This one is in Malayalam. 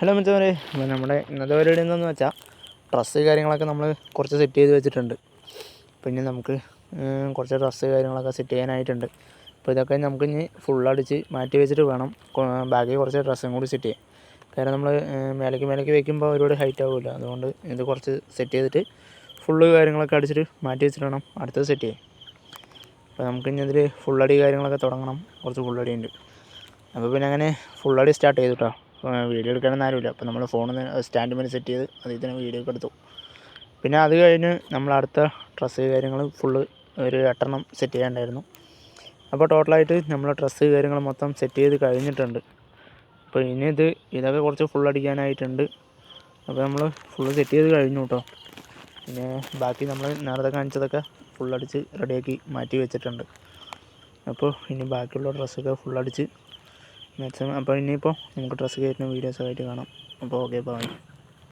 ഹലോ മച്ചവരെ, നമ്മുടെ ഇന്നത്തെ പരിപാടി എന്താണെന്ന് വെച്ചാൽ ഡ്രസ്സ് കാര്യങ്ങളൊക്കെ നമ്മൾ കുറച്ച് സെറ്റ് ചെയ്ത് വെച്ചിട്ടുണ്ട്. പിന്നെ നമുക്ക് കുറച്ച് ഡ്രസ്സ് കാര്യങ്ങളൊക്കെ സെറ്റ് ചെയ്യാനായിട്ടുണ്ട്. അപ്പോൾ ഇതൊക്കെ നമുക്ക് ഇനി ഫുള്ളടിച്ച് മാറ്റി വെച്ചിട്ട് വേണം ബാക്കി കുറച്ച് ഡ്രസ്സും കൂടി സെറ്റ് ചെയ്യാൻ. കാരണം നമ്മൾ മേലേക്ക് വയ്ക്കുമ്പോൾ ഒരുപാട് ഹൈറ്റ് ആവില്ല. അതുകൊണ്ട് ഇത് കുറച്ച് സെറ്റ് ചെയ്തിട്ട് ഫുള്ള് കാര്യങ്ങളൊക്കെ അടിച്ചിട്ട് മാറ്റി വെച്ചിട്ട് വേണം അടുത്തത് സെറ്റ് ചെയ്യാൻ. അപ്പോൾ നമുക്ക് ഇനി ഇതിൽ ഫുള്ളടി കാര്യങ്ങളൊക്കെ തുടങ്ങണം. കുറച്ച് ഫുള്ളടി ഉണ്ട്. അപ്പോൾ പിന്നെ അങ്ങനെ ഫുള്ളടി സ്റ്റാർട്ട് ചെയ്തു കേട്ടോ. വീഡിയോ എടുക്കാനൊന്നും ആരുമില്ല. അപ്പോൾ നമ്മൾ ഫോണിൽ നിന്ന് സ്റ്റാൻഡ് മേലെ സെറ്റ് ചെയ്ത് അതിൽ തന്നെ വീഡിയോ ഒക്കെ എടുത്തു. പിന്നെ അത് കഴിഞ്ഞ് നമ്മൾ അടുത്ത ഡ്രസ്സ് കാര്യങ്ങൾ ഫുള്ള് ഒരു 8 സെറ്റ് ചെയ്യാനുണ്ടായിരുന്നു. അപ്പോൾ ടോട്ടലായിട്ട് നമ്മൾ ഡ്രസ്സ് കാര്യങ്ങൾ മൊത്തം സെറ്റ് ചെയ്ത് കഴിഞ്ഞിട്ടുണ്ട്. അപ്പോൾ ഇനി ഇതൊക്കെ കുറച്ച് ഫുൾ അടിക്കാനായിട്ടുണ്ട്. അപ്പോൾ നമ്മൾ ഫുള്ള് സെറ്റ് ചെയ്ത് കഴിഞ്ഞു കേട്ടോ. പിന്നെ ബാക്കി നമ്മൾ നേരത്തെ കാണിച്ചതൊക്കെ ഫുള്ളടിച്ച് റെഡിയാക്കി മാറ്റി വെച്ചിട്ടുണ്ട്. അപ്പോൾ ഇനി ബാക്കിയുള്ള ഡ്രസ്സൊക്കെ ഫുള്ളടിച്ച് മാക്സിമം. അപ്പോൾ ഇനിയിപ്പോൾ നമുക്ക് ഡ്രസ്സ് കയറ്റുന്ന വീഡിയോസൊക്കെ ആയിട്ട് കാണാം. അപ്പോൾ ഓക്കെ, ബൈ.